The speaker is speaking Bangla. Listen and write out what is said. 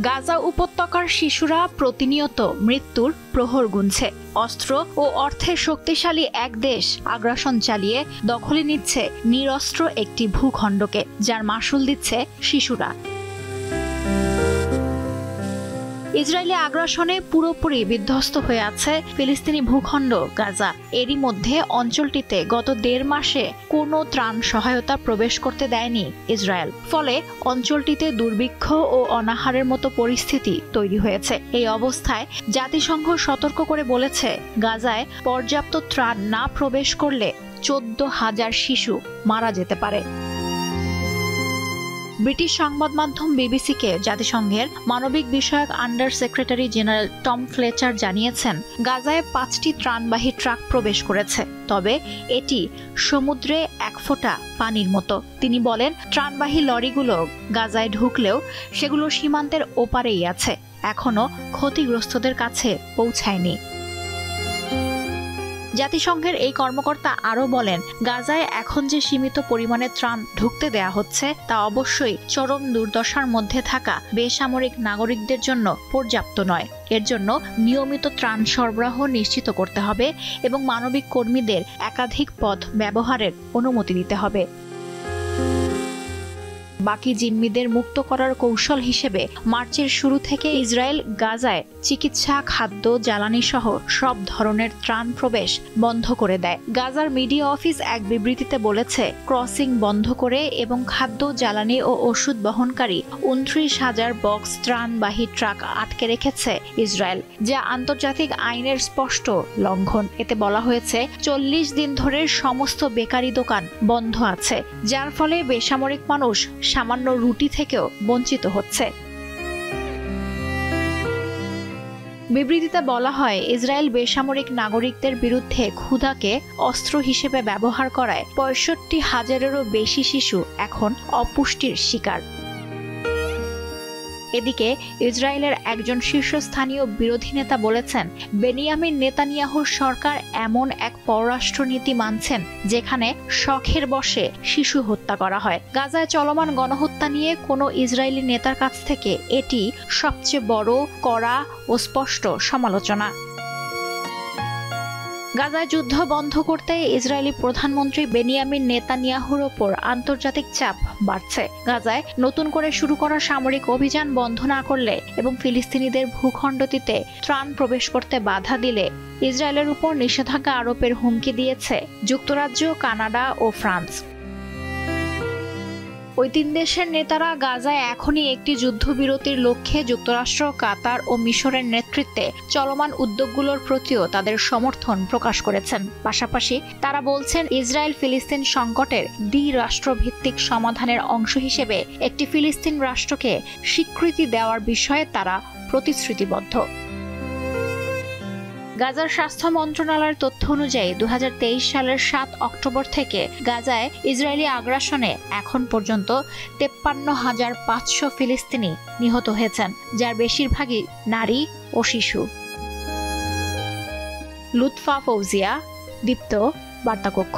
গাজা উপত্যকার শিশুরা প্রতিনিয়ত মৃত্যুর প্রহর গুনছে। অস্ত্র ও অর্থে শক্তিশালী এক দেশ আগ্রাসন চালিয়ে দখলে নিচ্ছে নিরস্ত্র একটি ভূখণ্ডকে, যার মাসুল দিচ্ছে শিশুরা। ইসরায়েলি আগ্রাসনে পুরোপুরি বিধ্বস্ত হয়ে আছে ফিলিস্তিনি ভূখণ্ড গাজা। এরই মধ্যে অঞ্চলটিতে গত 1.5 মাসে কোনো ত্রাণ সহায়তা প্রবেশ করতে দেয়নি ইসরায়েল। ফলে অঞ্চলটিতে দুর্ভিক্ষ ও অনাহারের মতো পরিস্থিতি তৈরি হয়েছে। এই অবস্থায় জাতিসংঘ সতর্ক করে বলেছে, গাজায় পর্যাপ্ত ত্রাণ না প্রবেশ করলে 14,000 শিশু মারা যেতে পারে। ব্রিটিশ সংবাদ মাধ্যম বিবিসিকে জাতিসংঘের মানবিক বিষয়ক under secretary general Tom Fletcher জানিয়েছেন, গাজায় 5টি ত্রাণবাহী ট্রাক প্রবেশ করেছে, তবে এটি সমুদ্রে 1 ফোঁটা পানির মতো। তিনি বলেন, ত্রাণবাহী লরিগুলো গাজায় ঢুকলেও সেগুলো সীমান্তের ওপারেই আছে, এখনো ক্ষতিগ্রস্তদের কাছে পৌঁছায়নি। জাতিসংঘের এই কর্মকর্তা আরও বলেন, গাজায় এখন যে সীমিত পরিমাণে ত্রাণ ঢুকতে দেয়া হচ্ছে তা অবশ্যই চরম দুর্দশার মধ্যে থাকা বেসামরিক নাগরিকদের জন্য পর্যাপ্ত নয়। এর জন্য নিয়মিত ত্রাণ সরবরাহ নিশ্চিত করতে হবে এবং মানবিক কর্মীদের একাধিক পথ ব্যবহারের অনুমতি দিতে হবে। বাকি জিম্মিদের মুক্ত করার কৌশল হিসেবে মার্চের শুরু থেকে ইসরায়েল গাজায় চিকিৎসা, খাদ্য, জ্বালানি সহ সব ধরনের ত্রাণ প্রবেশ বন্ধ করে দেয়। গাজার মিডিয়া অফিস এক বিবৃতিতে বলেছে, ক্রসিং বন্ধ করে এবং খাদ্য, জ্বালানি ও ওষুধ বহনকারী 29,000 বক্স ত্রাণবাহী ট্রাক আটকে রেখেছে ইসরায়েল, যা আন্তর্জাতিক আইনের স্পষ্ট লঙ্ঘন। এতে বলা হয়েছে, 40 দিন ধরে সমস্ত বেকারি দোকান বন্ধ আছে, যার ফলে বেসামরিক মানুষ সামান্য রুটি থেকেও বঞ্চিত হচ্ছে। বিবৃতিতে বলা হয়, ইসরায়েল বেসামরিক নাগরিকদের বিরুদ্ধে ক্ষুধাকে অস্ত্র হিসেবে ব্যবহার করায় 65,000-এরও বেশি শিশু এখন অপুষ্টির শিকার। এদিকে ইসরায়েলের একজন শীর্ষস্থানীয় বিরোধী নেতা বলেছেন, বেনিয়ামিন নেতানিয়াহুর সরকার এমন এক পররাষ্ট্রনীতি মানছেন যেখানে শখের বশে শিশু হত্যা করা হয়। গাজায় চলমান গণহত্যা নিয়ে কোনো ইসরায়েলি নেতার কাছ থেকে এটি সবচেয়ে বড়, কড়া ও স্পষ্ট সমালোচনা। গাজায় যুদ্ধ বন্ধ করতে ইসরায়েলি প্রধানমন্ত্রী বেনিয়ামিন নেতানিয়াহুর ওপর আন্তর্জাতিক চাপ বাড়ছে। গাজায় নতুন করে শুরু করা সামরিক অভিযান বন্ধ না করলে এবং ফিলিস্তিনিদের ভূখণ্ডটিতে ত্রাণ প্রবেশ করতে বাধা দিলে ইসরায়েলের উপর নিষেধাজ্ঞা আরোপের হুমকি দিয়েছে যুক্তরাজ্য, কানাডা ও ফ্রান্স। ওই 3 দেশের নেতারা গাজায় এখনই একটি যুদ্ধবিরতির লক্ষ্যে যুক্তরাষ্ট্র, কাতার ও মিশরের নেতৃত্বে চলমান উদ্যোগগুলোর প্রতিও তাদের সমর্থন প্রকাশ করেছেন। পাশাপাশি তারা বলছেন, ইসরায়েল ফিলিস্তিন সংকটের দ্বিরাষ্ট্রভিত্তিক সমাধানের অংশ হিসেবে একটি ফিলিস্তিন রাষ্ট্রকে স্বীকৃতি দেওয়ার বিষয়ে তারা প্রতিশ্রুতিবদ্ধ। গাজার স্বাস্থ্য মন্ত্রণালয়ের তথ্য অনুযায়ী 2023 সালের 7 অক্টোবর থেকে গাজায় ইসরায়েলি আগ্রাসনে এখন পর্যন্ত 53,500 ফিলিস্তিনি নিহত হয়েছেন, যার বেশিরভাগই নারী ও শিশু। লুৎফা ফৌজিয়া, দীপ্ত, বার্তাকক্ষ।